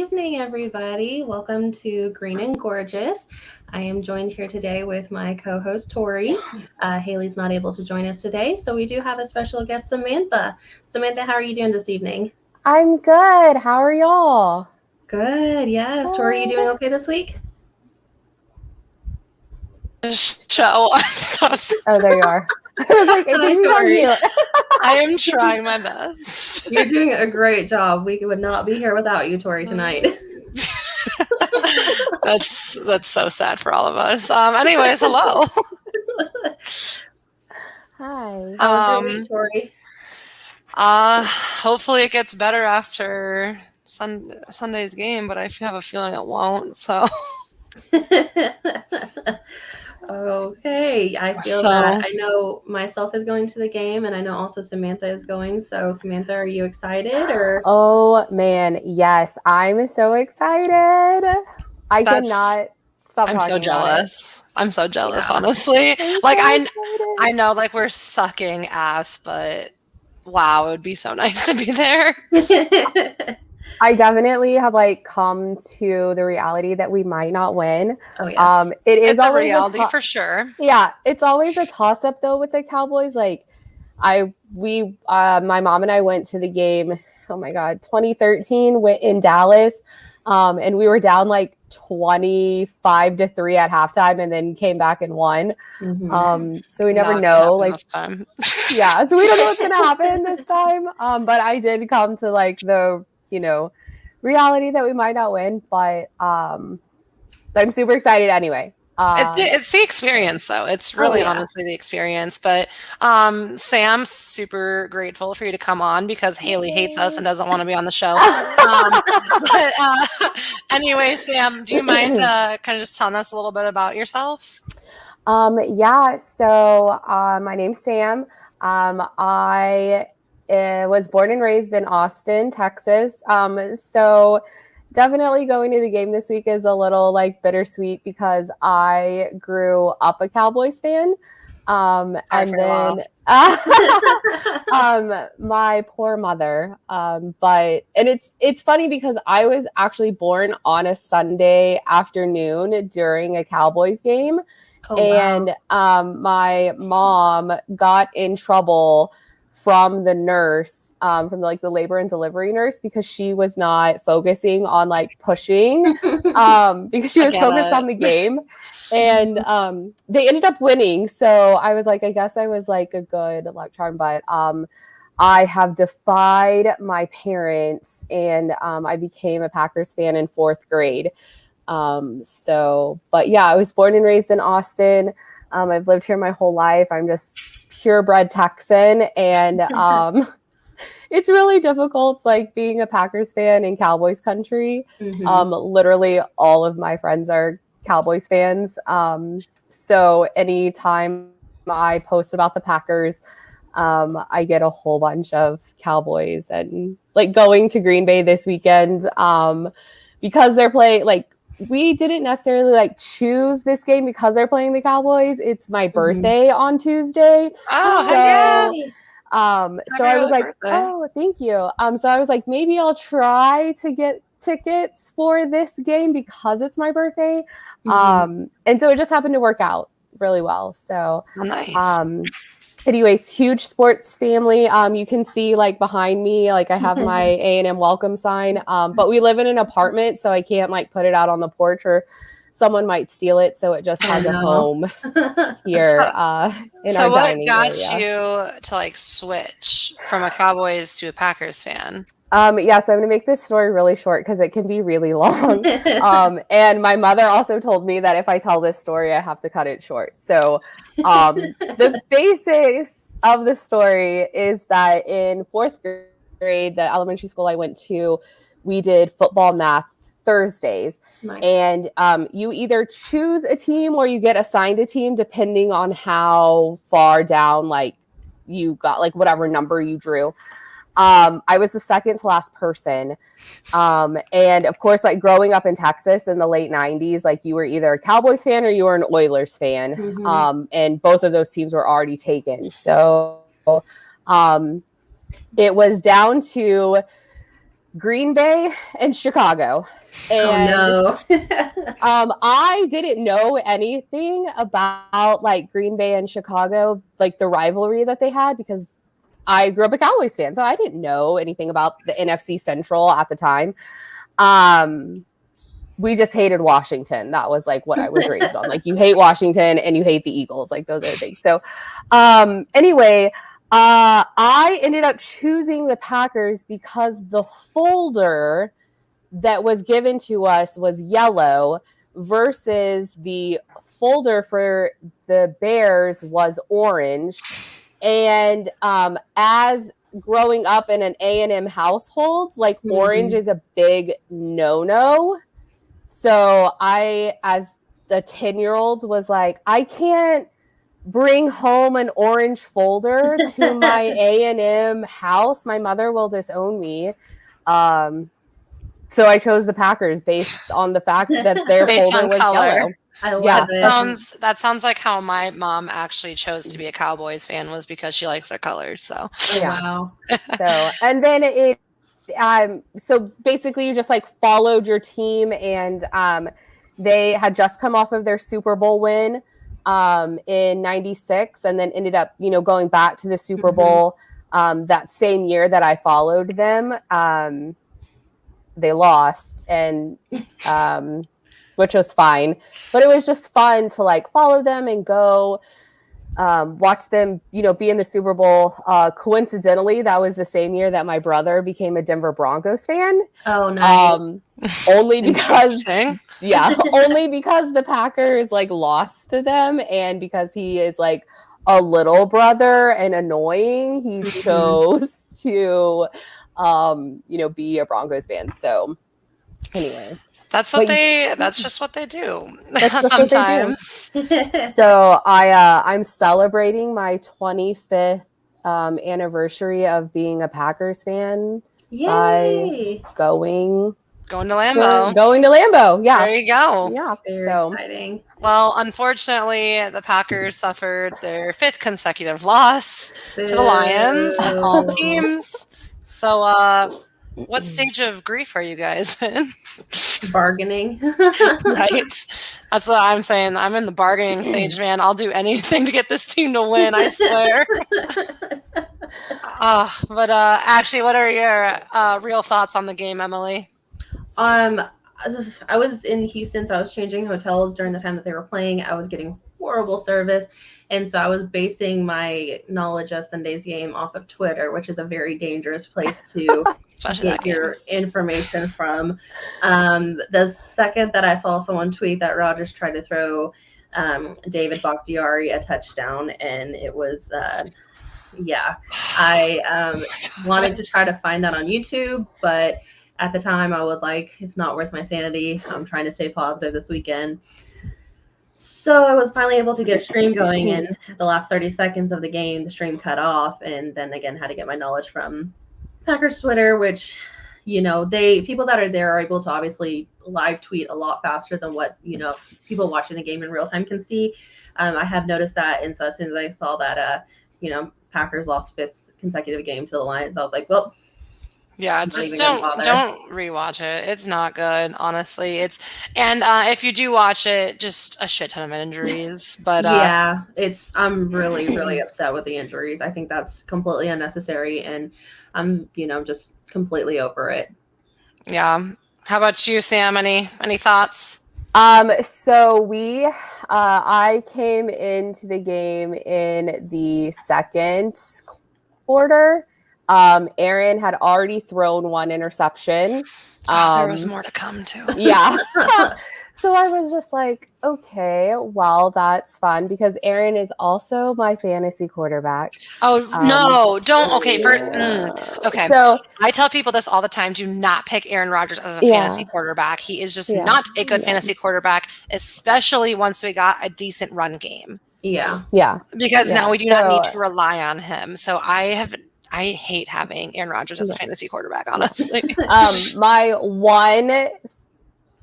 evening, everybody. Welcome to Green and Gorgeous. I am joined here today with my co-host, Tori. Haley's not able to join us today, so we do have a special guest, Samantha. Samantha, how are you doing this evening? I'm good. How are y'all? Good, yes. Tori, you doing okay this week? Show. I'm so sorry. Oh, there you are. I was like, I think she's on mute. I am trying my best. You're doing a great job. We would not be here without you, Tori, tonight. That's so sad for all of us. Anyways, hello. Hi. How was your week, Tori? Hopefully it gets better after Sunday's game, but I have a feeling it won't. So. Okay, I feel that. I know myself is going to the game, and I know also Samantha is going. So, Samantha, are you excited? Or Oh man, yes, I'm so excited. I cannot stop. I'm so jealous. I'm so jealous, honestly. I know, like we're sucking ass, but wow, it would be so nice to be there. I definitely have come to the reality that we might not win. Oh yeah. It is it's always a reality for sure. Yeah, it's always a toss up though with the Cowboys. My mom and I went to the game. Oh my God, 2013 in Dallas, and we were down 25-3 at halftime, and then came back and won. Mm-hmm. So we never know. This time. Yeah, so we don't know what's gonna happen this time. But I did come to the reality that we might not win, but I'm super excited anyway. It's the experience, though. It's really honestly the experience. But Sam's super grateful for you to come on because Haley hates us and doesn't want to be on the show. Anyway, Sam, do you mind kind of just telling us a little bit about yourself? Yeah. So my name's Sam. I was born and raised in Austin, Texas. So definitely going to the game this week is a little bittersweet because I grew up a Cowboys fan. And then my poor mother. But it's funny because I was actually born on a Sunday afternoon during a Cowboys game. Oh, and my mom got in trouble from the nurse, from the labor and delivery nurse, because she was not focusing on pushing, because she was focused on the game, and they ended up winning. So I was I guess I was a good electron, but I have defied my parents, and I became a Packers fan in 4th grade. But yeah, I was born and raised in Austin. I've lived here my whole life. I'm just purebred Texan, and it's really difficult being a Packers fan in Cowboys country. Mm-hmm. Literally all of my friends are Cowboys fans, so anytime I post about the Packers, I get a whole bunch of Cowboys, and going to Green Bay this weekend because they're playing we didn't necessarily choose this game because they're playing the Cowboys. It's my birthday on Tuesday. Oh, so I was oh, thank you. So I was maybe I'll try to get tickets for this game because it's my birthday. And so it just happened to work out really well. So nice. Anyways, huge sports family. You can see behind me, I have my A&M welcome sign, but we live in an apartment, so I can't put it out on the porch or someone might steal it. So it just has a home here. So what got you to switch from a Cowboys to a Packers fan? So I'm going to make this story really short because it can be really long. And my mother also told me that if I tell this story, I have to cut it short. So the basics of the story is that in 4th grade, the elementary school I went to, we did football math Thursdays. Nice. And you either choose a team or you get assigned a team depending on how far down you got whatever number you drew. I was the second to last person. And of course, growing up in Texas in the late 90s, you were either a Cowboys fan or you were an Oilers fan. Mm-hmm. And both of those teams were already taken. So it was down to Green Bay and Chicago. And oh no. I didn't know anything about like Green Bay and Chicago, like the rivalry that they had, because I grew up a Cowboys fan, so I didn't know anything about the NFC Central at the time. We just hated Washington. That was like what I was raised on. Like, you hate Washington and you hate the Eagles. Like, those are the things. So anyway, I ended up choosing the Packers because the folder that was given to us was yellow versus the folder for the Bears was orange. And as growing up in an A&M household, like orange is a big no-no. So I, as the 10-year-old, was like, I can't bring home an orange folder to my A&M house. My mother will disown me. So I chose the Packers based on the fact that their folder was yellow. I love it. That sounds like how my mom actually chose to be a Cowboys fan, was because she likes their colors. So wow. So, and then it so basically you just like followed your team, and they had just come off of their Super Bowl win in 96, and then ended up, going back to the Super Bowl that same year that I followed them. They lost, and which was fine, but it was just fun to like follow them and go watch them, be in the Super Bowl. Coincidentally, that was the same year that my brother became a Denver Broncos fan. Oh, nice. Only because, only because the Packers like lost to them, and because he is like a little brother and annoying, he chose to, be a Broncos fan. So anyway. That's just what they do. Sometimes. So I'm celebrating my 25th anniversary of being a Packers fan. Yay. By going to Lambeau. Going to Lambeau. Yeah. There you go. Yeah. Very exciting. Well, unfortunately, the Packers suffered their 5th consecutive loss to the Lions of all teams. So what stage of grief are you guys in? Bargaining. Right. That's what I'm saying. I'm in the bargaining stage, man. I'll do anything to get this team to win, I swear. But actually, what are your real thoughts on the game, Emily? I was in Houston, so I was changing hotels during the time that they were playing. I was getting horrible service. And so I was basing my knowledge of Sunday's game off of Twitter, which is a very dangerous place to get your information from. The second that I saw someone tweet that Rodgers tried to throw David Bakhtiari a touchdown, and it was, I wanted to try to find that on YouTube, but at the time I was like, it's not worth my sanity. I'm trying to stay positive this weekend. So I was finally able to get a stream going, and at the last 30 seconds of the game, the stream cut off, and then again had to get my knowledge from Packers Twitter, which, people that are there are able to obviously live tweet a lot faster than what, people watching the game in real time can see. I have noticed that, and so as soon as I saw that, Packers lost 5th consecutive game to the Lions, I was like, well. Yeah, just don't rewatch it. It's not good, honestly. If you do watch it, just a shit ton of injuries. But I'm really, really upset with the injuries. I think that's completely unnecessary, and I'm, just completely over it. Yeah. How about you, Sam? Any thoughts? So I came into the game in the second quarter. Aaron had already thrown one interception. There was more to come too. Yeah. So I was just like, okay, well, that's fun, because Aaron is also my fantasy quarterback. Oh, no, don't. Okay. Okay. So I tell people this all the time. Do not pick Aaron Rodgers as a fantasy quarterback. He is just not a good fantasy quarterback, especially once we got a decent run game. Yeah. Yeah. Because now we do not need to rely on him. So I hate having Aaron Rodgers as a fantasy quarterback, honestly. My one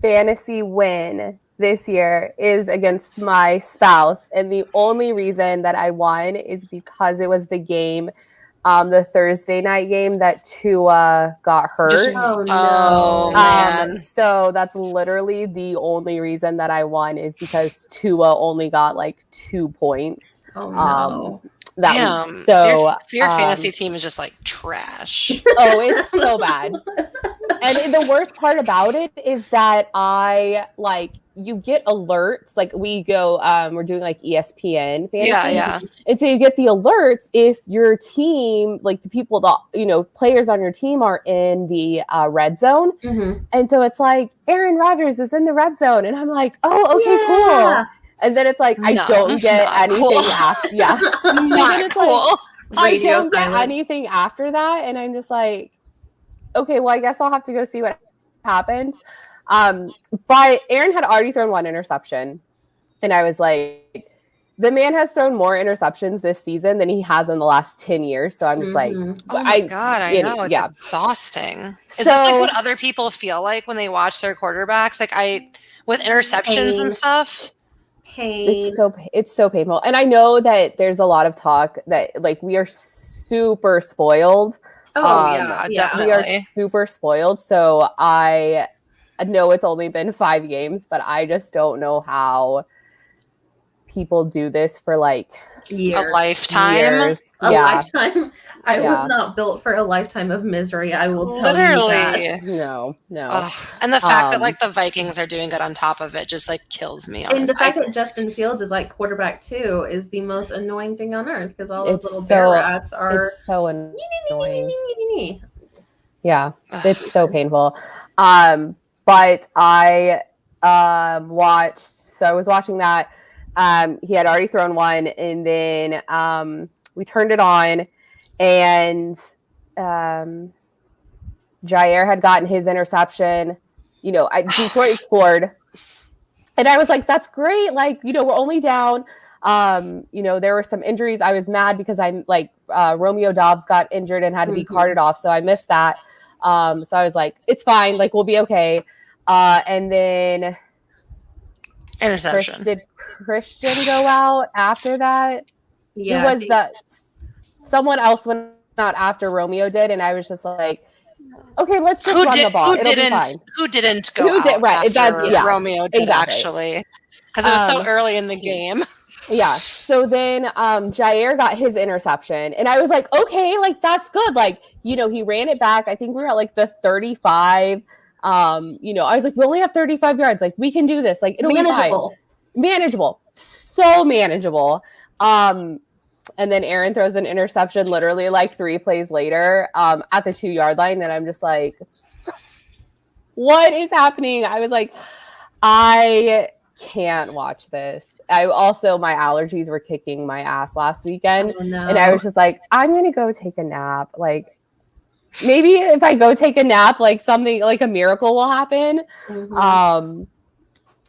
fantasy win this year is against my spouse, and the only reason that I won is because it was the game the Thursday night game that Tua got hurt. Oh no, man. So that's literally the only reason that I won is because Tua only got like 2 points. Oh no. That Damn. week. So your fantasy team is just like trash. Oh, it's so bad. And the worst part about it is that you get alerts. Like we go, we're doing like ESPN fantasy. Yeah. And so you get the alerts if your team, like the people that, players on your team are in the red zone. Mm-hmm. And so it's like Aaron Rodgers is in the red zone. And I'm like, oh, okay, cool. And then it's like, I don't get anything cool. after. Yeah. Not cool. I don't get anything after that. And I'm just like, okay, well, I guess I'll have to go see what happened. But Aaron had already thrown 1 interception. And I was like, the man has thrown more interceptions this season than he has in the last 10 years. So I'm just like, oh my God, I know. It's exhausting. Is this like what other people feel like when they watch their quarterbacks? Like with interceptions and stuff? Pain. It's so painful. And I know that there's a lot of talk that like we are super spoiled. Definitely. We are super spoiled. So I know it's only been 5 games, but I just don't know how people do this for like years. A lifetime. A lifetime. I was not built for a lifetime of misery. I will tell you that. No. And the fact that like the Vikings are doing it on top of it just like kills me. Honestly. And the fact that Justin Fields is like quarterback too is the most annoying thing on earth because all those little bear rats are. It's so annoying. Yeah, it's so painful. But I watched. So I was watching that. He had already thrown 1, and then we turned it on, and Jair had gotten his interception. Detroit scored, and I was like, "That's great!" Like, we're only down. There were some injuries. I was mad because I'm like Romeo Doubs got injured and had to be carted off, so I missed that. So I was like, "It's fine. Like, we'll be okay." And then interception. Did Christian go out after that? Yeah. Who was that? Someone else went out after Romeo did, and I was just like, okay, let's just run the ball. It'll be fine. Who didn't go out after Romeo did actually? Because it was so early in the game. Yeah. So then Jair got his interception, and I was like, okay, like that's good. Like, he ran it back. I think we were at like the 35. I was like, we only have 35 yards. Like, we can do this. Like, it'll be fine. Manageable. So manageable. And then Aaron throws an interception literally like 3 plays later at the 2-yard line. And I'm just like, what is happening? I was like, I can't watch this. My allergies were kicking my ass last weekend. Oh, no. And I was just like, I'm going to go take a nap. Like, maybe if I go take a nap, like something like a miracle will happen. Mm-hmm.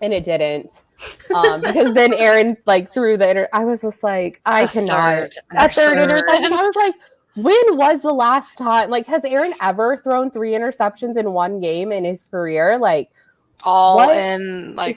And it didn't. Because then Aaron like threw I was just like, I cannot. That third interception. I was like, when was the last time? Like, has Aaron ever thrown 3 interceptions in one game in his career? Like, in like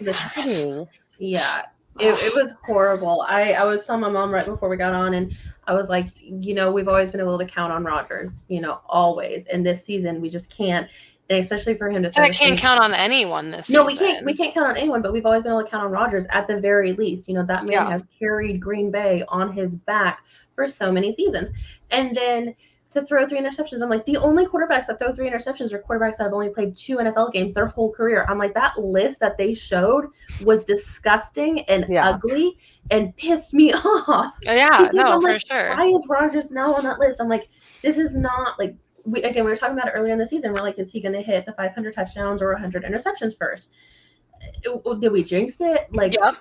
yeah. It was horrible. I was telling my mom right before we got on, and I was like, we've always been able to count on Rodgers, always. And this season, we just can't. And especially for him to. I can't count on anyone this season. No, we can't. We can't count on anyone. But we've always been able to count on Rodgers at the very least. That man has carried Green Bay on his back for so many seasons, and then to throw 3 interceptions. I'm like, the only quarterbacks that throw 3 interceptions are quarterbacks that have only played 2 NFL games their whole career. I'm like, that list that they showed was disgusting and ugly and pissed me off. Yeah, no, for sure. Why is Rodgers now on that list? I'm like, this is not like, we were talking about it earlier in the season. We're like, is he going to hit the 500 touchdowns or 100 interceptions first? Did we jinx it? Like, yep.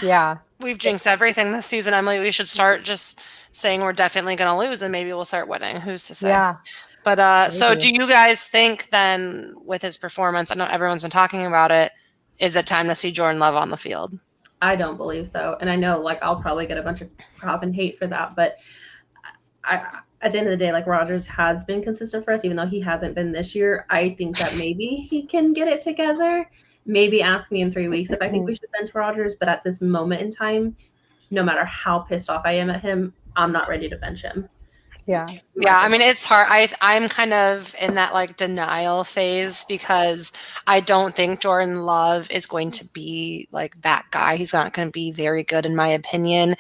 Yeah. We've jinxed everything this season, Emily. We should start just saying we're definitely going to lose, and maybe we'll start winning. Who's to say? Yeah. But so do you guys think then with his performance, I know everyone's been talking about it, is it time to see Jordan Love on the field? I don't believe so. And I know like I'll probably get a bunch of crap and hate for that, but at the end of the day, like Rodgers has been consistent for us, even though he hasn't been this year. I think that maybe he can get it together. Maybe ask me in 3 weeks if I think we should bench Rodgers, but at this moment in time, no matter how pissed off I am at him, I'm not ready to bench him. Yeah. Yeah, I mean, it's hard. I'm kind of in that like denial phase because I don't think Jordan Love is going to be like that guy. He's not going to be very good in my opinion.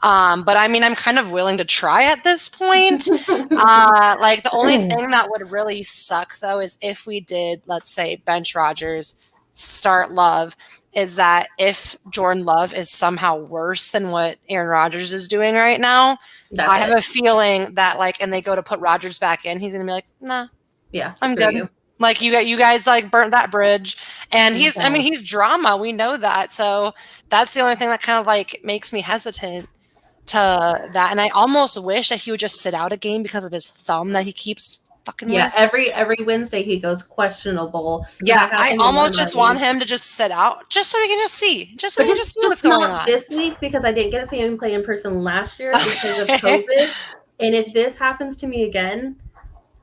But I mean, I'm kind of willing to try at this point. Like the only thing that would really suck though is if we did, let's say, bench Rodgers, start Love, is that if Jordan Love is somehow worse than what Aaron Rodgers is doing right now, I have a feeling that like, and they go to put Rodgers back in, he's gonna be like, nah, Yeah, I'm good. You. Like you guys like burnt that bridge, and I mean, he's drama. We know that, so that's the only thing that kind of like makes me hesitant to that. And I almost wish that he would just sit out a game because of his thumb that he keeps fucking with. Every Wednesday he goes questionable. Yeah, I almost just want him to just sit out, just so we can just see, what's going on. This week because I didn't get to see him play in person last year because of COVID. And if this happens to me again,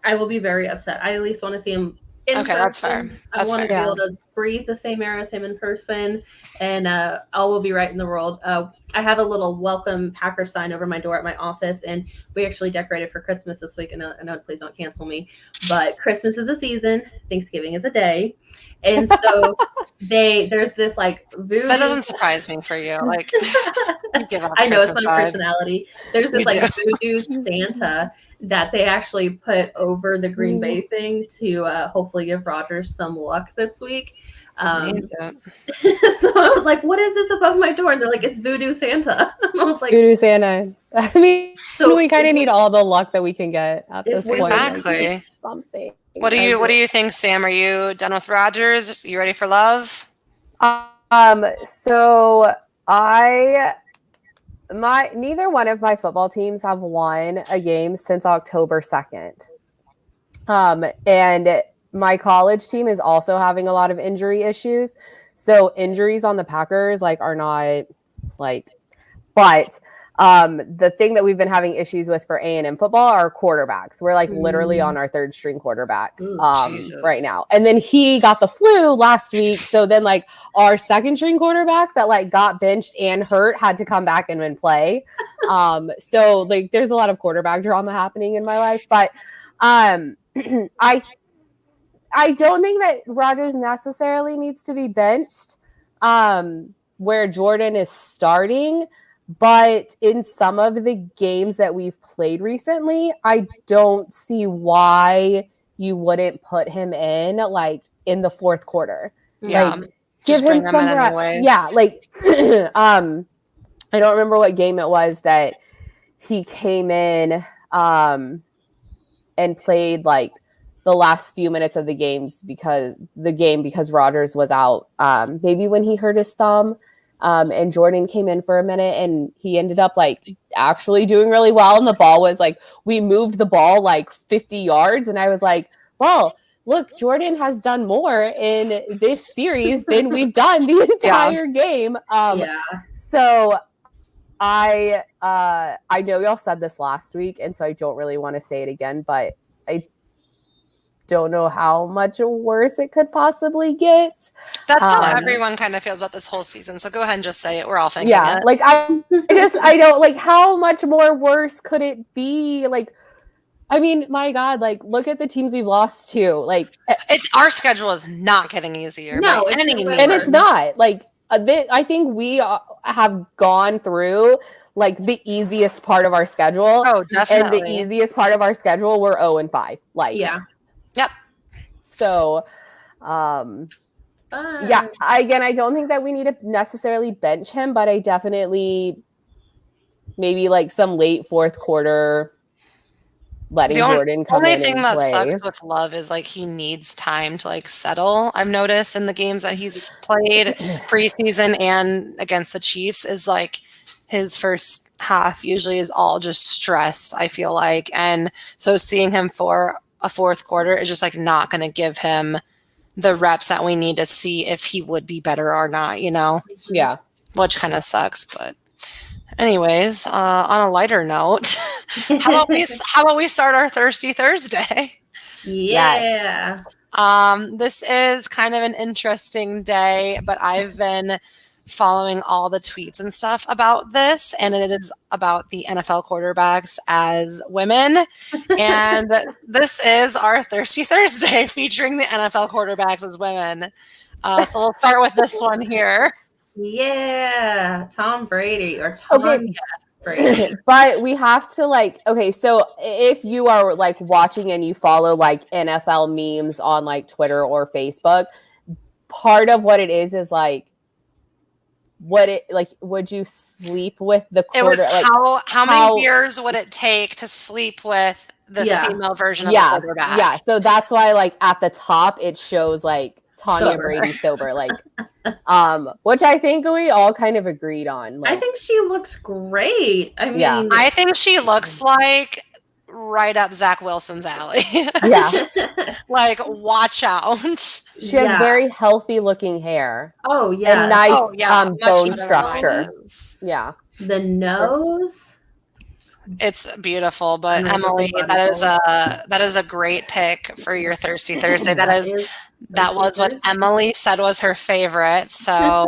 I will be very upset. I at least want to see him in person. That's fair. I want to be able to breathe the same air as him in person, and all will be right in the world. I have a little welcome Packer sign over my door at my office, and we actually decorated for Christmas this week. And I know, please don't cancel me, but Christmas is a season, Thanksgiving is a day, and so there's this like voodoo. That doesn't surprise me for you. Like, I know it's my personality. There's this like voodoo Santa that they actually put over the Green Bay thing to hopefully give Rodgers some luck this week. So I was like, what is this above my door? And they're like, it's Voodoo Santa. And I was like, Voodoo Santa. I mean, so we kind of need all the luck that we can get at this point. Exactly. Like, something. What do you think, Sam? Are you done with Rodgers? You ready for Love? So neither one of my football teams have won a game since October 2nd. And my college team is also having a lot of injury issues. So injuries on the Packers are not but the thing that we've been having issues with for A&M football are quarterbacks. We're literally on our third string quarterback right now. And then he got the flu last week. So then our second string quarterback that got benched and hurt had to come back and then play. So there's a lot of quarterback drama happening in my life, but I don't think that Rodgers necessarily needs to be benched where Jordan is starting. But in some of the games that we've played recently, I don't see why you wouldn't put him in in the fourth quarter. Yeah. Give him some reps. Yeah. I don't remember what game it was that he came in and played the last few minutes of the games because Rodgers was out. Maybe when he hurt his thumb. And Jordan came in for a minute and he ended up actually doing really well. And the ball was we moved the ball 50 yards. And I was like, well, look, Jordan has done more in this series than we've done the entire game. So I know y'all said this last week. And so I don't really want to say it again, but I don't know how much worse it could possibly get. That's how everyone kind of feels about this whole season. So go ahead and just say it. We're all thinking it. I don't how much more worse could it be? I mean, my God, look at the teams we've lost to. It's our schedule is not getting easier. No, by any means. And it's not I think we have gone through the easiest part of our schedule. Oh, definitely. And the easiest part of our schedule, we're 0-5. Yep. So, again, I don't think that we need to necessarily bench him, but I definitely maybe some late fourth quarter letting Jordan come in and play. The only thing that sucks with Love is he needs time to settle. I've noticed in the games that he's played preseason and against the Chiefs is his first half usually is all just stress, I feel like. And so seeing him for a fourth quarter is just not going to give him the reps that we need to see if he would be better or not, Yeah. Which kind of sucks. But anyways, on a lighter note, how about we start our Thirsty Thursday? Yeah. This is kind of an interesting day, but I've been following all the tweets and stuff about this, and it is about the NFL quarterbacks as women. And this is our Thirsty Thursday featuring the NFL quarterbacks as women. So we'll start with this one here. Yeah, Tom Brady or Tom Brady. But we have to like, okay, so if you are like watching and you follow like NFL memes on like Twitter or Facebook, part of what it is like, would you sleep with the quarter? It was like, how many beers would it take to sleep with this female version of the quarterback? Yeah, so that's why like at the top it shows like Tanya Brady sober, like which I think we all kind of agreed on. Like, I think she looks great. I mean, I think she looks like right up Zach Wilson's alley. Yeah. Like, watch out. She has very healthy looking hair. Oh, yeah. And nice bone structure. Yeah. The nose. It's beautiful, but Emily, that is a great pick for your Thirsty Thursday. That was what Emily said was her favorite. So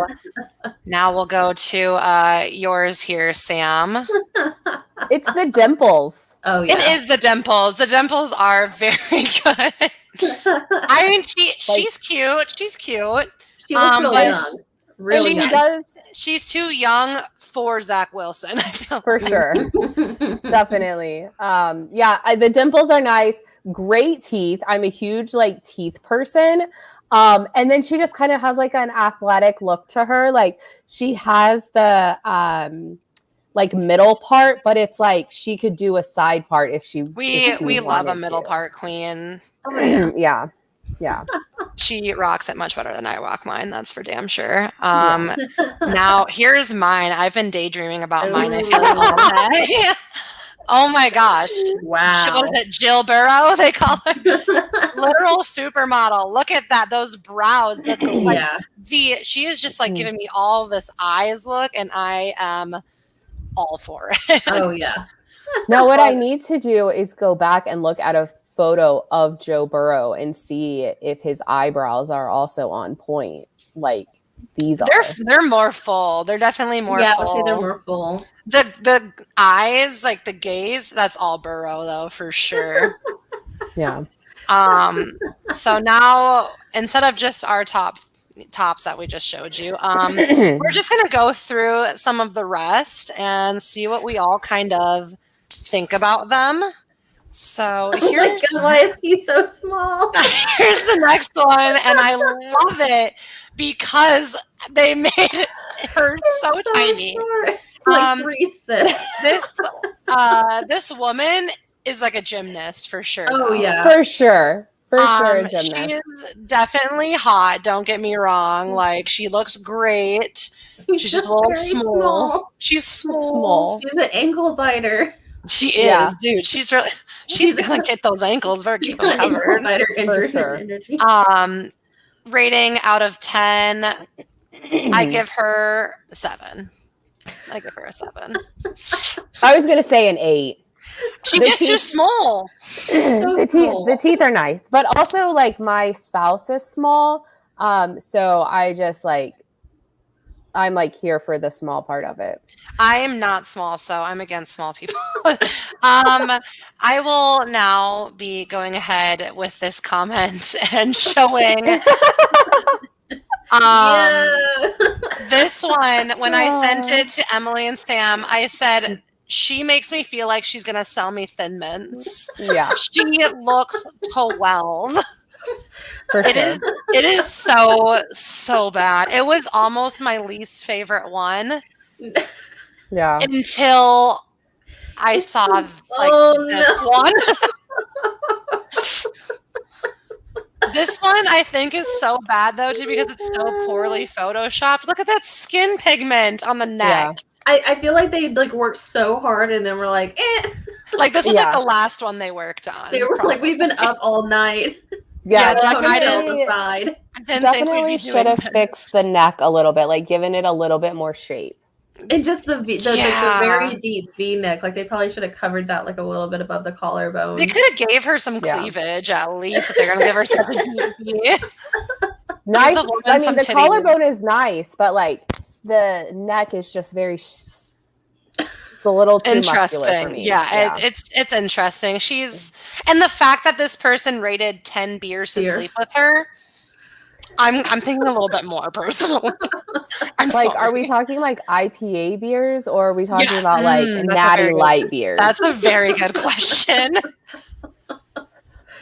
now we'll go to yours here, Sam. It's the dimples. Oh, yeah. It is the dimples. The dimples are very good. I mean, she's cute. She's cute. She looks really young. Really young. She's too young for Zach Wilson, I feel. For sure. Definitely. The dimples are nice. Great teeth. I'm a huge like teeth person. And then she just kind of has like an athletic look to her. Like she has the like middle part, but it's like she could do a side part if she we love a middle part queen. Oh, yeah. Yeah. She rocks it much better than I rock mine. That's for damn sure. Now here's mine. I've been daydreaming about mine. I feel like all day. Oh my gosh. Wow. What is it? Jill Burrow, they call her. Literal supermodel. Look at that. Those brows. She is just like giving me all this eyes look, and I am all for it. Oh yeah. Now what I need to do is go back and look at a photo of Joe Burrow and see if his eyebrows are also on point. Like these they're more full. They're definitely more full. Yeah, I'll say they're more full. The eyes, like the gaze, that's all Burrow though, for sure. Yeah. So now instead of just our tops that we just showed you, we're just gonna go through some of the rest and see what we all kind of think about them. So here's why is he so small? Here's the next one, and I love it because they made her so tiny. Like 3'6". This woman is like a gymnast for sure. Oh yeah, for sure. For sure, a gymnast. She is definitely hot. Don't get me wrong. Like she looks great. She's just a little small. She's small. She's an ankle biter. She is, dude. She's gonna get those ankles. Better keep them covered. For sure. Rating out of 10, I give her 7. I give her a 7. I was gonna say an 8. She's just too small. The teeth are nice, but also like my spouse is small, so I just like. I'm like here for the small part of it. I am not small, so I'm against small people. I will now be going ahead with this comment and showing this one. When I sent it to Emily and Sam, I said, she makes me feel like she's going to sell me Thin Mints. Yeah. She looks 12. For sure. It is so bad. It was almost my least favorite one. Yeah. Until I saw this one. This one I think is so bad though too because it's so poorly photoshopped. Look at that skin pigment on the neck. Yeah. I feel like they like worked so hard and then we're like, eh. Like this was like the last one they worked on. They were like, we've been up all night. Yeah, definitely should have fixed the neck a little bit, like given it a little bit more shape. And just the very deep V neck, like they probably should have covered that like a little bit above the collarbone. They could have gave her some cleavage at least if they're gonna give her such a deep V. Nice. I mean, the collarbone is nice, but like the neck is just very. It's a little too muscular for me. Yeah. It's interesting. And the fact that this person rated 10 beers to sleep with her. I'm thinking a little bit more personally. I'm like, sorry. are we talking like IPA beers, or are we talking about like natty light beers? That's a very good question.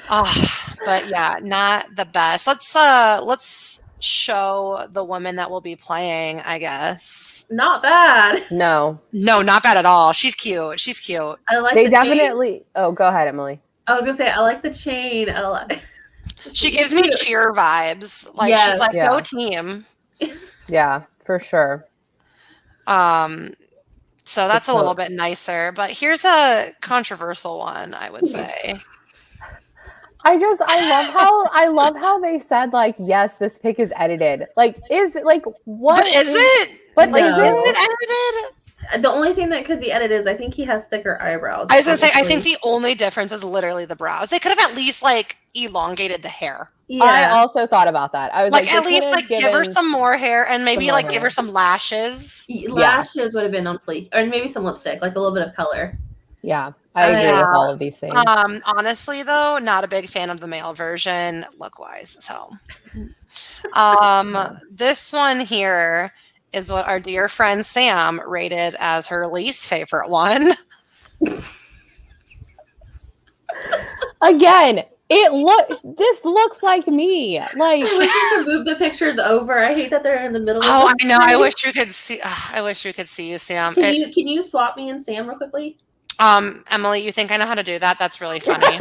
But yeah, not the best. Let's show the woman that will be playing, I guess. Not bad. No, not bad at all. She's cute. I like they the definitely. chain. Oh, go ahead, Emily. I was gonna say I like the chain. She gives me cheer vibes. Like she's like, go team. Yeah, for sure. So that's a little bit nicer, but here's a controversial one, I would say. I love how they said like, yes, this pic is edited. Like, is it like what? But is it? But no. is it edited? The only thing that could be edited is I think he has thicker eyebrows. I was gonna say I think the only difference is literally the brows. They could have at least like elongated the hair. Yeah. I also thought about that. I was like at least like give her some more hair and maybe like give her some lashes. Lashes would have been on fleek, or maybe some lipstick, like a little bit of color. Yeah, I agree with all of these things. Honestly, though, not a big fan of the male version look-wise. So, this one here is what our dear friend Sam rated as her least favorite one. Again, this looks like me. Like, I wish you could move the pictures over. I hate that they're in the middle. Oh, I know. I wish you could see. I wish we could see you, Sam. Can you swap me and Sam real quickly? Emily, you think I know how to do that? That's really funny.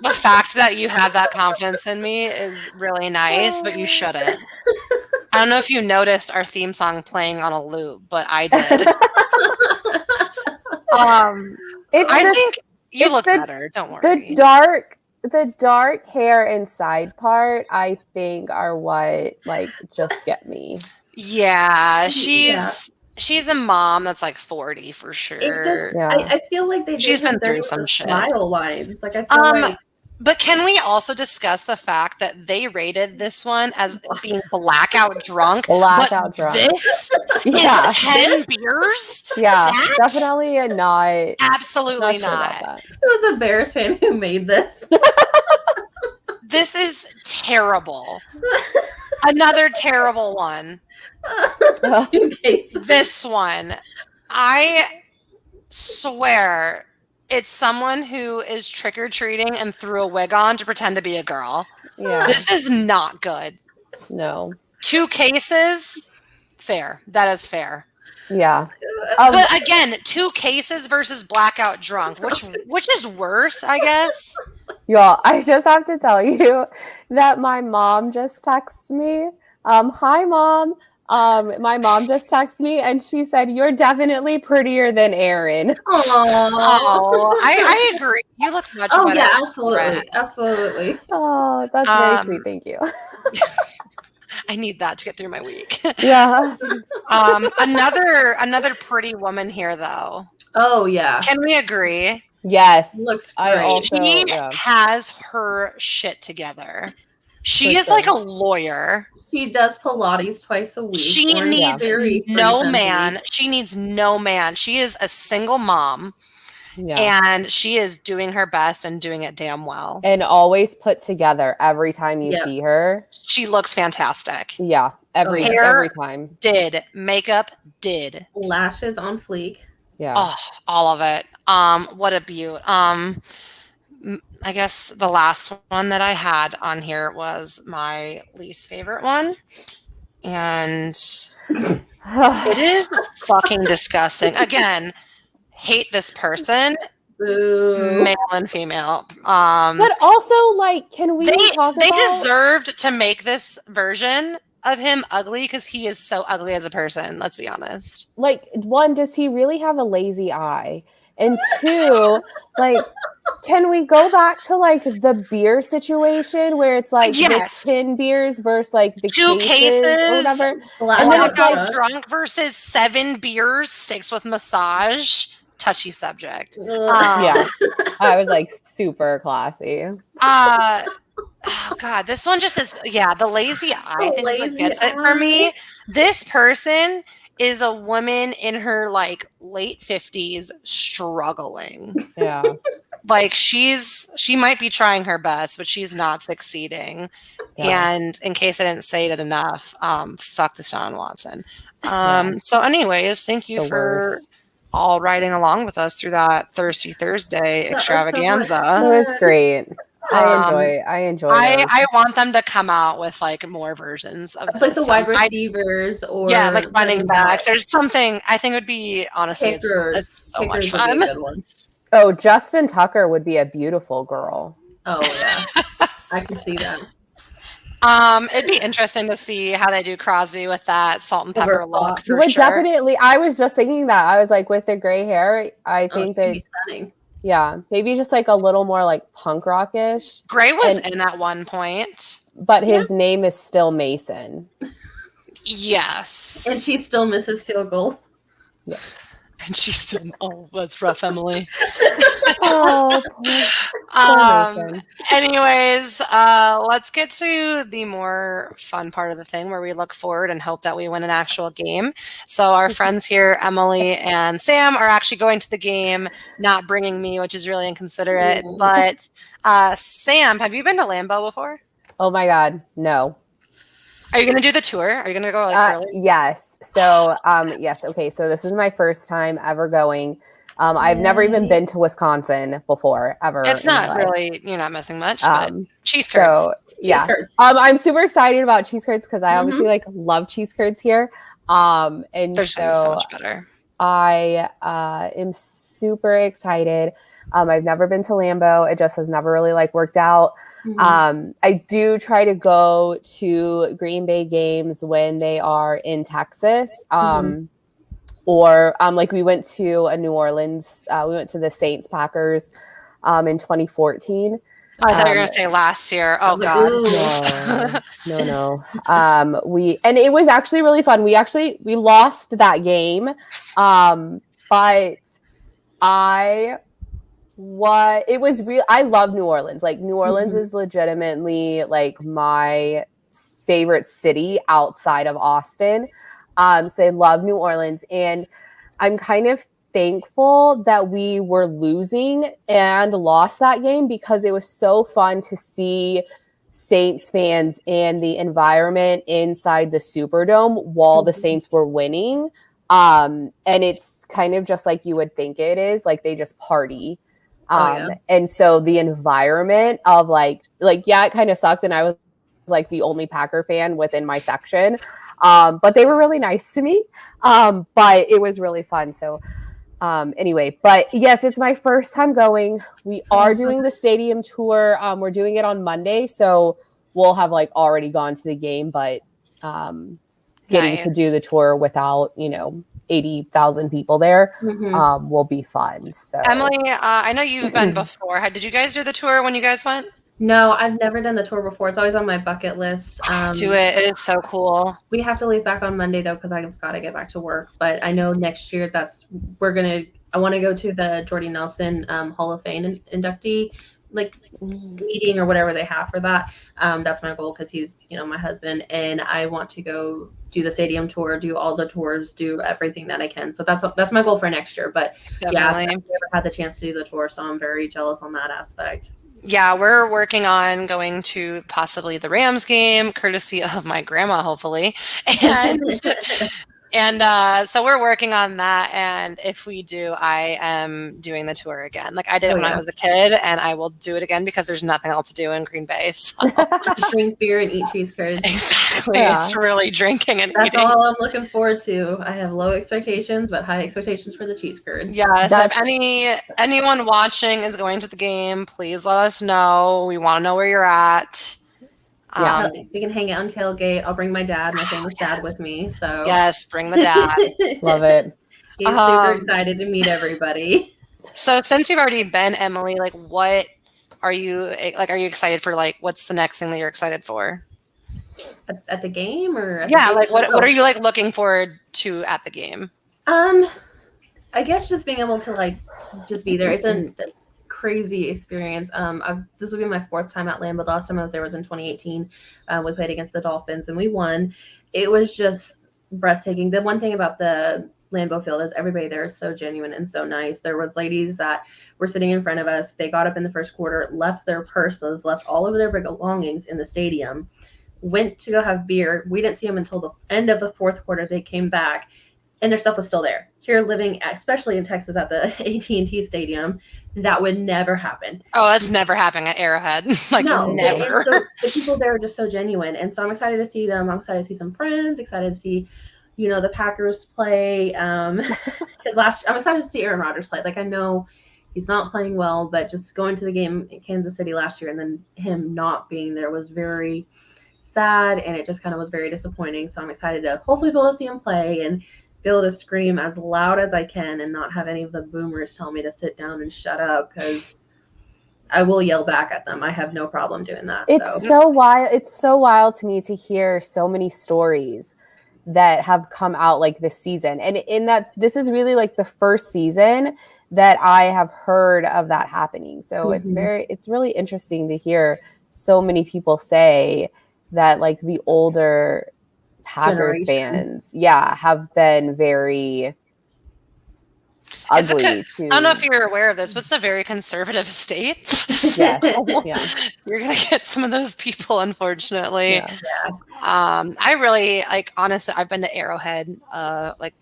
The fact that you have that confidence in me is really nice, but you shouldn't. I don't know if you noticed our theme song playing on a loop, but I did. I think you look better. Don't worry. The dark hair and side part, I think, are what like just get me. Yeah, she's a mom that's like 40 for sure. I feel like she's been through some shit. Smile lines, like I feel like. But can we also discuss the fact that they rated this one as being blackout drunk? Blackout drunk. This is 10 beers? Yeah, definitely not. Absolutely not. It was a Bears fan who made this. This is terrible. Another terrible one. This one. I swear it's someone who is trick-or-treating and threw a wig on to pretend to be a girl. Yeah. This is not good. No. 2 cases, fair. That is fair. Yeah. But again, 2 cases versus blackout drunk. Which is worse, I guess? Y'all, I just have to tell you that my mom just texted me. Hi, Mom. My mom just texted me and she said, "You're definitely prettier than Aaron." Oh, I agree. You look much better. Oh yeah, absolutely. Oh, that's very sweet. Thank you. I need that to get through my week. Yeah. Another pretty woman here, though. Oh yeah. Can we agree? Yes. Looks great. She has her shit together. She is like a lawyer. She does Pilates twice a week. She needs no man. She needs no man. She is a single mom. Yeah. And she is doing her best and doing it damn well. And always put together every time you see her. She looks fantastic. Yeah. Every time. Did. Makeup did. Lashes on fleek. Yeah. Oh, all of it. What a beaut. I guess the last one that I had on here was my least favorite one. And it is fucking disgusting. Again, hate this person. Boo. Male and female. But also, like, can we talk about... They deserved to make this version of him ugly because he is so ugly as a person. Let's be honest. Like, 1, does he really have a lazy eye? And 2, like, can we go back to like the beer situation where it's like the 10 beers versus like the 2 cases or whatever, and then it's like drunk versus 7 beers, 6 with massage. Touchy subject. Yeah, I was like super classy. Oh God, this one just is the lazy eye thing gets it for me. This person is a woman in her like late 50s struggling. Yeah. Like she might be trying her best, but she's not succeeding. Yeah. And in case I didn't say it enough, fuck Deshaun Watson. So anyways, thank you The for worst. all riding along with us through that Thirsty Thursday That was so much extravaganza. fun. It was great. I enjoy those. I want them to come out with like more versions of It's like this. the wide receivers or yeah, like running backs. There's something I think would be honestly kickers. it's so much Kickers would be fun. a good one. Oh, Justin Tucker would be a beautiful girl. Oh yeah, I can see that. It'd be interesting to see how they do Crosby with that salt and pepper look. You would definitely. I was just thinking that. I was like, with the gray hair, I think that. Stunning. Yeah, maybe just like a little more like punk rockish. Gray was in at one point, but his name is still Mason. Yes, and she still misses field goals. Yes. And she's still, oh, that's rough, Emily. Oh, anyways, let's get to the more fun part of the thing where we look forward and hope that we win an actual game. So our friends here, Emily and Sam, are actually going to the game, not bringing me, which is really inconsiderate. But Sam, have you been to Lambeau before? Oh my God, no. Are you going to do the tour? Are you going to go like early? Yes. So, yes. Okay. So this is my first time ever going. I've never even been to Wisconsin before, ever. It's not really, you're not missing much, but cheese curds. So, yeah. I'm super excited about cheese curds because I obviously like love cheese curds here. And there's so much better. I am super excited. I've never been to Lambeau. It just has never really like worked out. I do try to go to Green Bay games when they are in Texas. Or like we went to a New Orleans. We went to the Saints Packers in 2014. I thought you were going to say last year. Oh God. No. And it was actually really fun. We lost that game. But it was real. I love New Orleans. Like New Orleans is legitimately like my favorite city outside of Austin. So I love New Orleans, and I'm kind of thankful that we were losing and lost that game because it was so fun to see Saints fans and the environment inside the Superdome while the Saints were winning. And it's kind of just like you would think it is, like they just party. And so the environment of like, yeah, it kind of sucked. And I was like the only Packer fan within my section. But they were really nice to me. But it was really fun. So anyway, but yes, it's my first time going. We are doing the stadium tour. We're doing it on Monday. So we'll have like already gone to the game, but getting to do the tour without, 80,000 people there will be fun. So Emily, I know you've been before. Did you guys do the tour when you guys went? No, I've never done the tour before. It's always on my bucket list. Do it. It is so cool. We have to leave back on Monday though, because I've got to get back to work. But I know next year I want to go to the Jordy Nelson Hall of Fame inductee meeting or whatever they have for that. That's my goal because he's my husband, and I want to go do the stadium tour, do all the tours, do everything that I can. So that's my goal for next year. But yeah, I've never had the chance to do the tour, so I'm very jealous on that aspect. Yeah, we're working on going to possibly the Rams game, courtesy of my grandma, hopefully. And so we're working on that. And if we do, I am doing the tour again. Like I did when I was a kid, and I will do it again because there's nothing else to do in Green Bay. So. Drink beer and eat cheese curds. Exactly. Yeah. It's really drinking and That's eating. all I'm looking forward to. I have low expectations, but high expectations for the cheese curds. Yes. If anyone watching is going to the game, please let us know. We want to know where you're at. Yeah, we can hang out on tailgate. I'll bring my dad, my famous dad, with me. So yes, bring the dad. Love it. He's super excited to meet everybody. So since you've already been, Emily, what are you excited for? What's the next thing that you're excited for? At the game or what are you looking forward to at the game? I guess just being able to just be there. It's a crazy experience. This will be my fourth time at Lambeau. Last time I was there was in 2018. We played against the Dolphins and we won. It was just breathtaking. The one thing about the Lambeau field is everybody there is so genuine and so nice. There was ladies that were sitting in front of us. They got up in the first quarter, left their purses, left all of their belongings in the stadium, went to go have beer. We didn't see them until the end of the fourth quarter. They came back and their stuff was still there. Here living, especially in Texas at the AT&T Stadium, that would never happen. Oh, that's never happening at Arrowhead. Never. So the people there are just so genuine. And so I'm excited to see them. I'm excited to see some friends, excited to see, the Packers play. Because I'm excited to see Aaron Rodgers play. Like, I know he's not playing well, but just going to the game in Kansas City last year and then him not being there was very sad, and it just kind of was very disappointing. So I'm excited to hopefully be able to see him play and be able to scream as loud as I can and not have any of the boomers tell me to sit down and shut up, because I will yell back at them. I have no problem doing that. It's so wild. It's so wild to me to hear so many stories that have come out like this season. And in that, this is really like the first season that I have heard of that happening. So it's really interesting to hear so many people say that like the older Packers fans, have been very ugly. I don't know if you're aware of this, but it's a very conservative state. Yeah. You're gonna get some of those people, unfortunately. I really honestly, I've been to Arrowhead like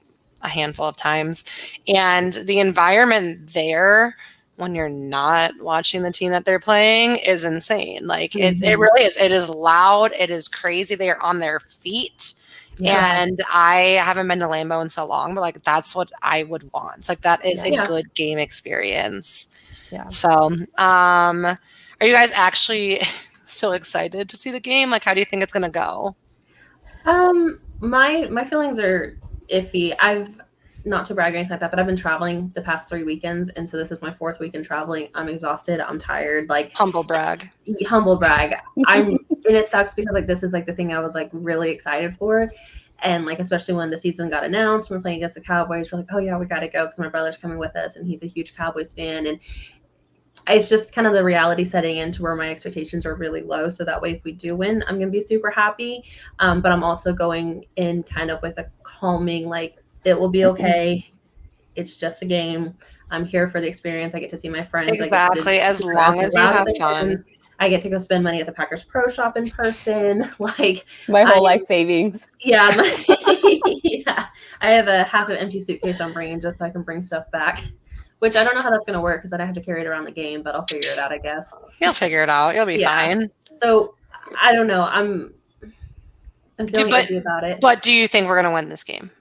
a handful of times, and the environment there when you're not watching the team that they're playing is insane. Like it really is. It is loud. It is crazy. They are on their feet. Yeah. And I haven't been to Lambeau in so long, but like that's what I would want. Like that is a good game experience. Yeah. So, are you guys actually still excited to see the game? Like, how do you think it's gonna go? My feelings are iffy. I've not to brag or anything like that, but I've been traveling the past 3 weekends, and so this is my 4th weekend traveling. I'm exhausted. I'm tired. Like humble brag. And it sucks because like this is like the thing I was like really excited for, and like especially when the season got announced, we're playing against the Cowboys. We're like, oh yeah, we got to go because my brother's coming with us, and he's a huge Cowboys fan, and it's just kind of the reality setting into where my expectations are really low. So that way, if we do win, I'm gonna be super happy. But I'm also going in kind of with a calming like, it will be okay. It's just a game. I'm here for the experience. I get to see my friends. Exactly. As long as you have fun. I get to go spend money at the Packers Pro Shop in person. Like my whole life savings. Yeah. I have a half an empty suitcase I'm bringing just so I can bring stuff back, which I don't know how that's going to work because then I have to carry it around the game, but I'll figure it out, I guess. You'll figure it out. You'll be fine. So I don't know. I'm feeling iffy about it. But do you think we're going to win this game?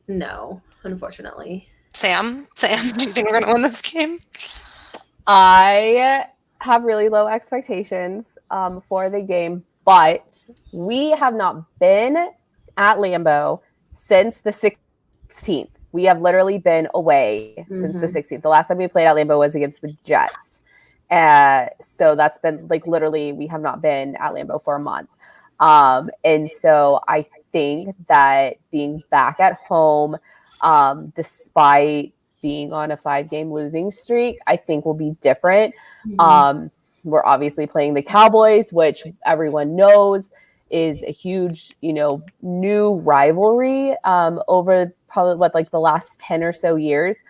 No, unfortunately. Sam, do you think we're going to win this game? I have really low expectations for the game, but we have not been at Lambeau since the 16th. We have literally been away since the 16th. The last time we played at Lambeau was against the Jets. So that's been like literally we have not been at Lambeau for a month. And so I think that being back at home, despite being on a 5-game losing streak, I think will be different. We're obviously playing the Cowboys, which everyone knows is a huge, new rivalry over probably the last 10 or so years.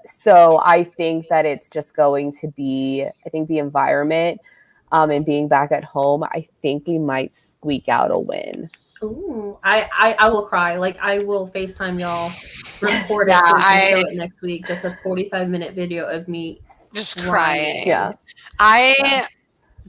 So I think that it's just going to be, I think the environment and being back at home, I think we might squeak out a win. Ooh, I will cry. Like I will FaceTime y'all, record it next week. Just a 45-minute video of me just crying. Yeah. I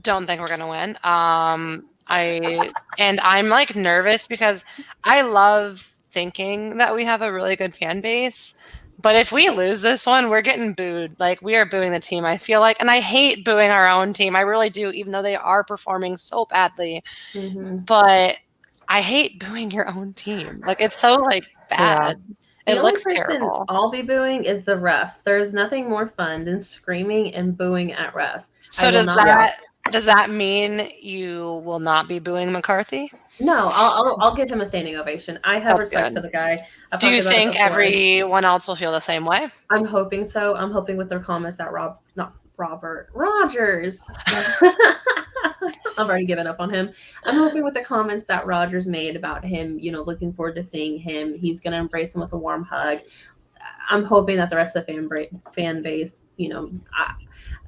don't think we're gonna win. I'm like nervous because I love thinking that we have a really good fan base. But if we lose this one, we're getting booed. Like we are booing the team, I feel like. And I hate booing our own team. I really do, even though they are performing so badly. But I hate booing your own team. Like it's so bad. It looks terrible. I'll be booing is the refs. There's nothing more fun than screaming and booing at refs. So does that mean you will not be booing McCarthy? No, I'll give him a standing ovation. I have respect for the guy. Do you think everyone else will feel the same way? I'm hoping so. I'm hoping with their comments that Rogers I've already given up on him. I'm hoping with the comments that Rogers made about him, looking forward to seeing him. He's going to embrace him with a warm hug. I'm hoping that the rest of the fan base,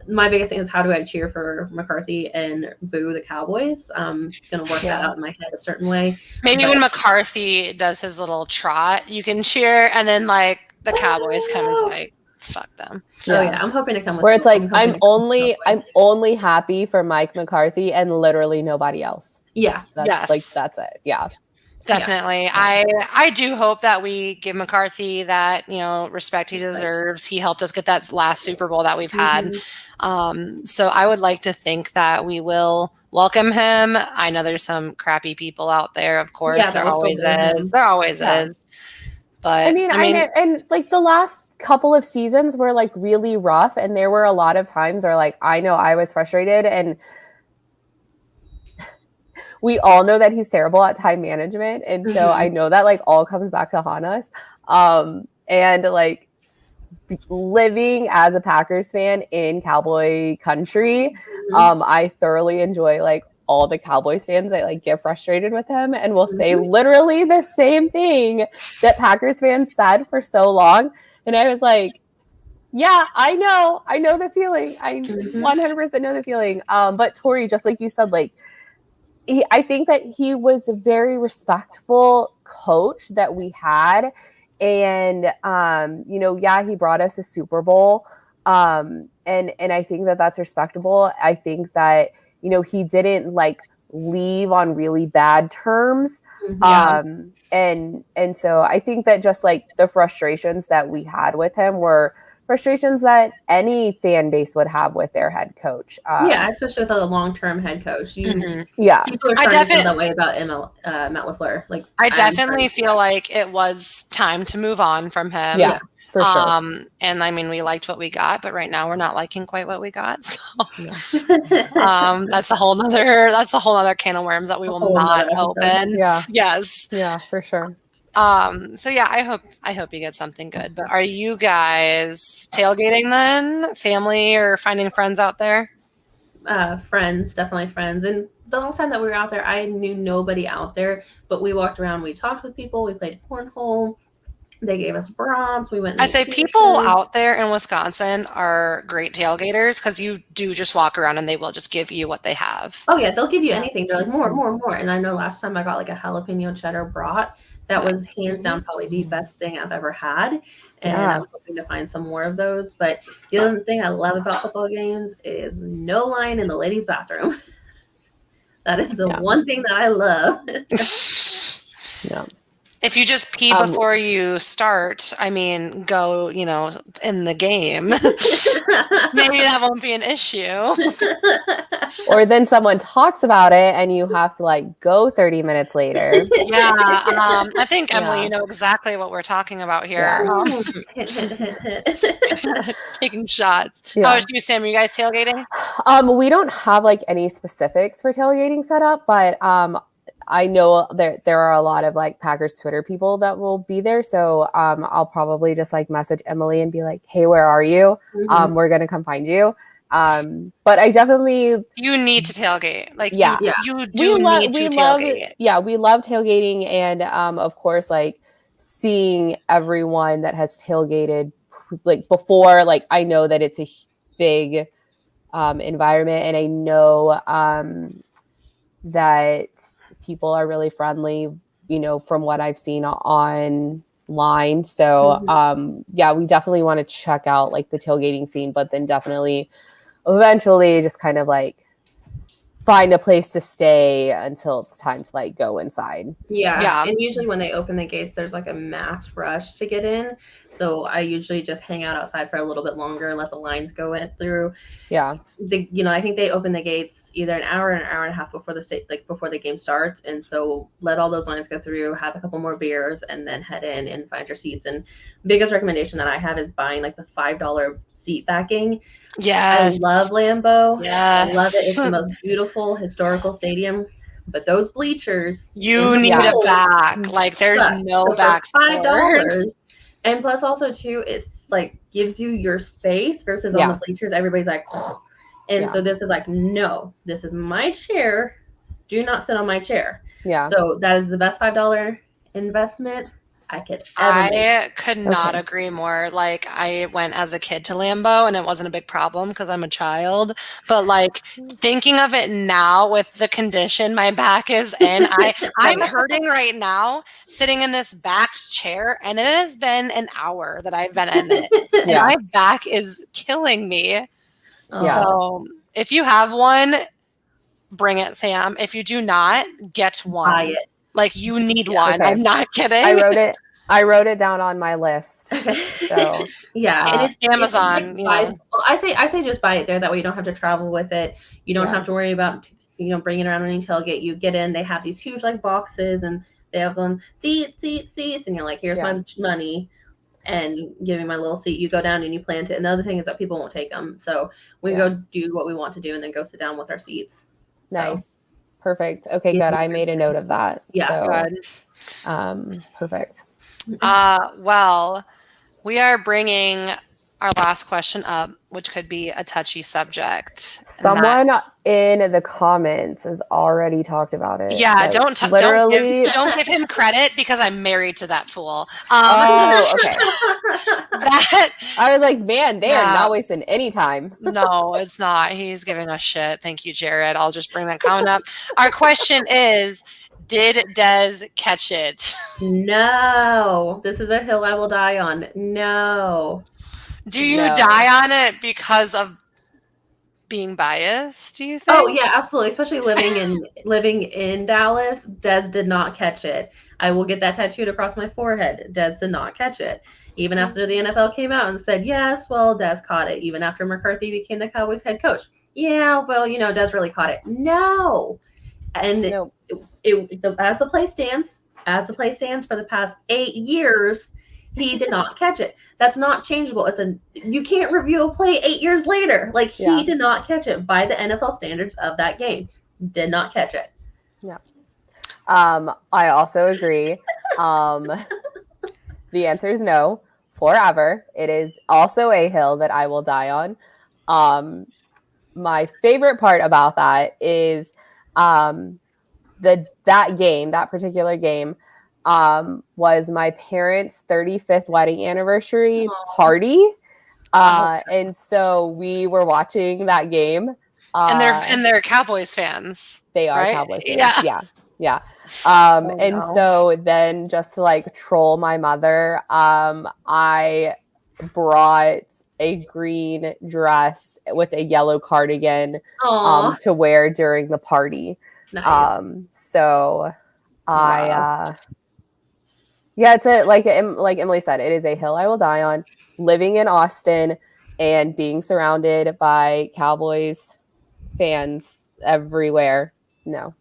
my biggest thing is how do I cheer for McCarthy and boo the Cowboys? I'm going to work that out in my head a certain way. Maybe when McCarthy does his little trot, you can cheer, and then like the Cowboys come and like, fuck them. Oh yeah, I'm hoping to come with where it's like I'm only happy for Mike McCarthy and literally nobody else. Yeah. That's it. Yeah. Definitely. Yeah. I do hope that we give McCarthy that, respect he deserves. He helped us get that last Super Bowl that we've had. So I would like to think that we will welcome him. I know there's some crappy people out there, of course. There always is. There always is. But I mean, and like the last couple of seasons were like really rough, and there were a lot of times where like I know I was frustrated, and we all know that he's terrible at time management, and so I know that like all comes back to haunt us. And like living as a Packers fan in Cowboy country, I thoroughly enjoy like all the Cowboys fans that like get frustrated with him and will say literally the same thing that Packers fans said for so long. And I was like, yeah, I know the feeling. I 100% know the feeling. But Tori, just like you said, like, I think that he was a very respectful coach that we had. And, he brought us a Super Bowl. And I think that that's respectable. I think that, he didn't like leave on really bad terms. And so I think that just like the frustrations that we had with him were frustrations that any fan base would have with their head coach. Especially with a long-term head coach. People are I starting to feel that way about Matt LaFleur. Like, I definitely feel like it was time to move on from him. Yeah, for sure. And I mean, we liked what we got, but right now we're not liking quite what we got. So that's a whole nother can of worms that we will not open. Yeah. Yes. Yeah, for sure. So yeah, I hope you get something good. But are you guys tailgating then? Family or finding friends out there? Friends, definitely friends. And the last time that we were out there, I knew nobody out there, but we walked around, we talked with people, we played cornhole. They gave us brats. We went. I say people out there in Wisconsin are great tailgaters because you do just walk around and they will just give you what they have. Oh yeah, they'll give you anything. They're like more. And I know last time I got like a jalapeno cheddar brat. That was hands down probably the best thing I've ever had. And I'm hoping to find some more of those. But the other thing I love about football games is no line in the ladies' bathroom. That is the one thing that I love. If you just pee before you start, I mean, go, in the game. Maybe that won't be an issue. Or then someone talks about it and you have to like go 30 minutes later. Yeah. I think, Emily, you know exactly what we're talking about here. Taking shots. How about you, Sam? Are you guys tailgating? We don't have like any specifics for tailgating set up, but I know there are a lot of like Packers Twitter people that will be there. So I'll probably just like message Emily and be like, hey, where are you? We're going to come find you. But I definitely... You need to tailgate. Like, you do need to tailgate. Yeah, we love tailgating. And of course, like seeing everyone that has tailgated like before, like I know that it's a big environment, and I know that people are really friendly, from what I've seen online. So, we definitely want to check out like the tailgating scene, but then definitely eventually just kind of like find a place to stay until it's time to like go inside. Yeah. And usually when they open the gates, there's like a mass rush to get in. So I usually just hang out outside for a little bit longer and let the lines go in through. Yeah. I think they open the gates either an hour and a half before the game starts. And so let all those lines go through, have a couple more beers, and then head in and find your seats. And biggest recommendation that I have is buying like the $5 seat backing. Yes. I love Lambeau. Yes. I love it. It's the most beautiful historical stadium. But those bleachers, you need a back. Like there's no back. $5. And plus also too, it's like gives you your space versus on the bleachers. Everybody's like, And so this is like, no, this is my chair. Do not sit on my chair. Yeah. So that is the best $5 investment I could ever make. I could not agree more. Like, I went as a kid to Lambeau and it wasn't a big problem because I'm a child. But like, thinking of it now with the condition my back is in, I'm hurting right now sitting in this back chair, and it has been an hour that I've been in it. And my back is killing me. So if you have one, bring it, Sam. If you do not, get one. Buy it. Like, you need one. I'm not kidding. I wrote it down on my list. So and it's Amazon. I say just buy it there. That way you don't have to travel with it. You don't have to worry about bringing it around any tailgate. You get in. They have these huge like boxes, and they have them seats, and you're like, here's my money, and give me my little seat. You go down and you plant it. And the other thing is that people won't take them, so we go do what we want to do, and then go sit down with our seats. Nice. Perfect. Okay, good. I made a note of that. Yeah. So, perfect. Well, we are bringing our last question up, which could be a touchy subject. Someone in the comments has already talked about it. Yeah, like, don't give him credit because I'm married to that fool. Okay. That I was like, man, they are not wasting any time. No, it's not. He's giving us shit. Thank you, Jared. I'll just bring that comment up. Our question is, did Des catch it? No. This is a hill I will die on. No. Do you die on it because of being biased, do you think? Oh yeah, absolutely. Especially living in Dallas, Des did not catch it. I will get that tattooed across my forehead. Des did not catch it. Even after the NFL came out and said, yes, well, Des caught it. Even after McCarthy became the Cowboys head coach. Yeah, well, Des really caught it. No. And as the play stands for the past 8 years, he did not catch it. That's not changeable. You can't review a play 8 years later. Like, he did not catch it by the NFL standards of that game. Did not catch it. Yeah. I also agree. The answer is no, forever. It is also a hill that I will die on. My favorite part about that is that particular game was my parents' 35th wedding anniversary party. And so we were watching that game. And they're Cowboys fans. They are right? Cowboys fans. Yeah. So then just to like troll my mother, I brought a green dress with a yellow cardigan to wear during the party. Nice. So it's like Emily said, it is a hill I will die on. Living in Austin and being surrounded by Cowboys fans everywhere. No.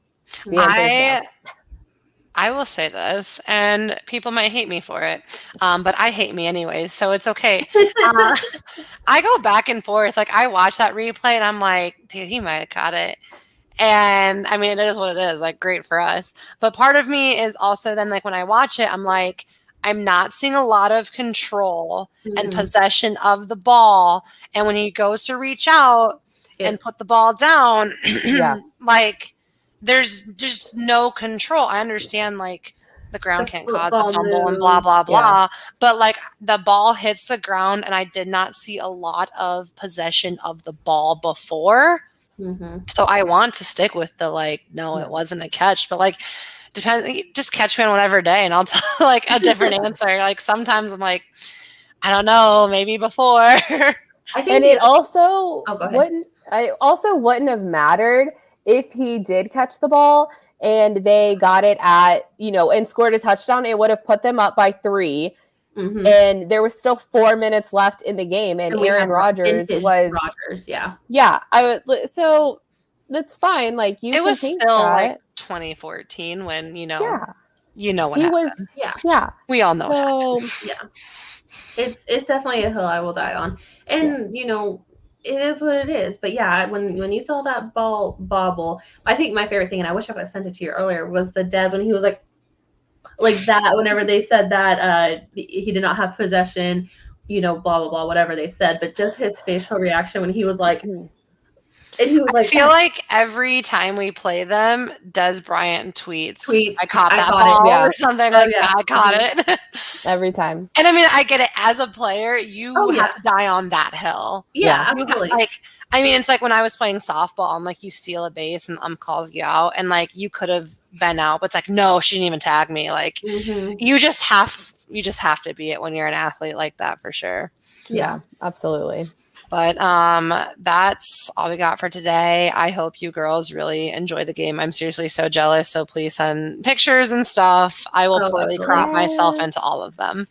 I will say this, and people might hate me for it, but I hate me anyways, so it's okay. I go back and forth. Like, I watch that replay, and I'm like, dude, he might have caught it. And I mean, it is what it is, like, great for us. But part of me is also then, like, when I watch it, I'm like, I'm not seeing a lot of control and possession of the ball. And when he goes to reach out and put the ball down, like, there's just no control. I understand, like, the ground can't cause a fumble and blah, blah, blah. But, like, the ball hits the ground, and I did not see a lot of possession of the ball before. So I want to stick with the, like, no, it wasn't a catch. But, like, just catch me on whatever day, and I'll tell, like, a different answer. Like, sometimes I'm like, I don't know, maybe before. I think it also wouldn't have mattered if he did catch the ball and they got it at, and scored a touchdown. It would have put them up by 3. And there was still 4 minutes left in the game, and Aaron Rodgers was so that's fine. Like, it was still like 2014 when what he happened. Was we all know. It's definitely a hill I will die on, and it is what it is. But when you saw that ball bobble, I think my favorite thing, and I wish I would have sent it to you earlier, was the Des when he was like that. Whenever they said that he did not have possession, blah blah blah, whatever they said, but just his facial reaction when he was like, And he was I like, feel like every time we play them, Des Bryant tweets, I caught that caught ball it. Yeah. or something Oh, like yeah. that. I caught it. Every time. And I mean, I get it. As a player, you have to die on that hill. Yeah, Yeah. absolutely. I mean, it's like when I was playing softball and like you steal a base and calls you out and like you could have been out, but it's like, no, she didn't even tag me. Like you just have to be it when you're an athlete like that for sure. Yeah, absolutely. But that's all we got for today. I hope you girls really enjoy the game. I'm seriously so jealous. So please send pictures and stuff. I will poorly crop myself into all of them.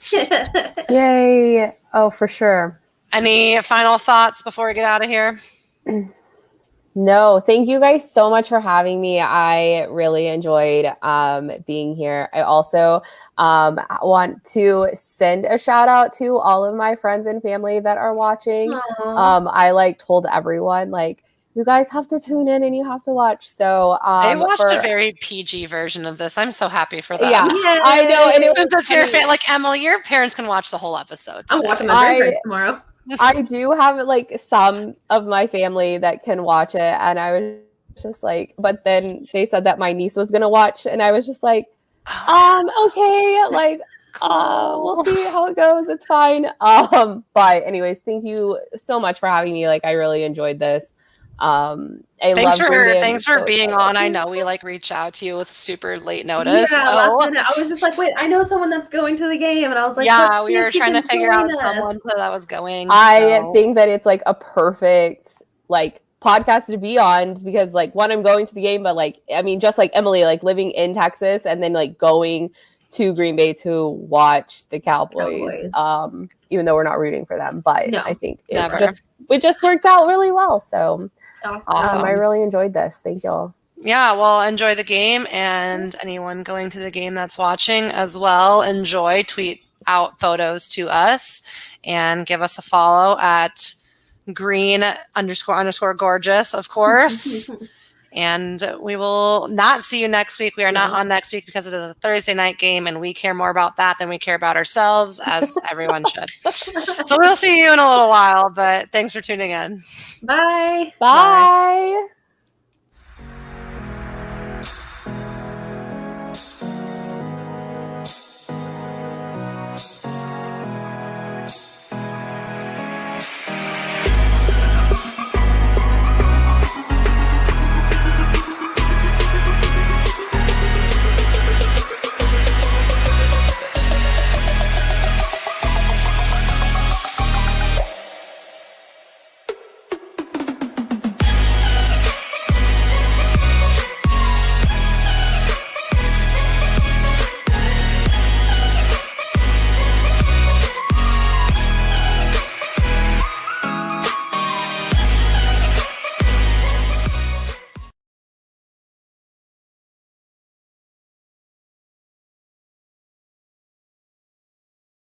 Yay. Oh, for sure. Any final thoughts before we get out of here? No, thank you guys so much for having me. I really enjoyed being here. I also want to send a shout out to all of my friends and family that are watching. I like told everyone like, you guys have to tune in and you have to watch. So they watched a very PG version of this. I'm so happy for them. Yeah, I know. And it was your fan. Like Emily, your parents can watch the whole episode today. I'm watching my grandparents tomorrow. I do have like some of my family that can watch it, and I was just like, but then they said that my niece was gonna watch, and I was just like, okay, like, we'll see how it goes. It's fine. But anyways, thank you so much for having me. Like, I really enjoyed this. Thanks for being on. I know we like reached out to you with super late notice. Yeah, last minute. I was just like, wait, I know someone that's going to the game, and I was like, yeah, we were trying to figure out someone that was going. I think that it's like a perfect like podcast to be on because like one, I'm going to the game, but like I mean, just like Emily, like living in Texas and then like going to Green Bay to watch the Cowboys. Even though we're not rooting for them, but no, I think it just worked out really well. So awesome. I really enjoyed this. Thank y'all. Yeah, well, enjoy the game, and anyone going to the game that's watching as well, enjoy. Tweet out photos to us and give us a follow at green__gorgeous, of course. And we will not see you next week. We are not on next week because it is a Thursday night game, and we care more about that than we care about ourselves, as everyone should. So we'll see you in a little while, but thanks for tuning in. Bye. Bye.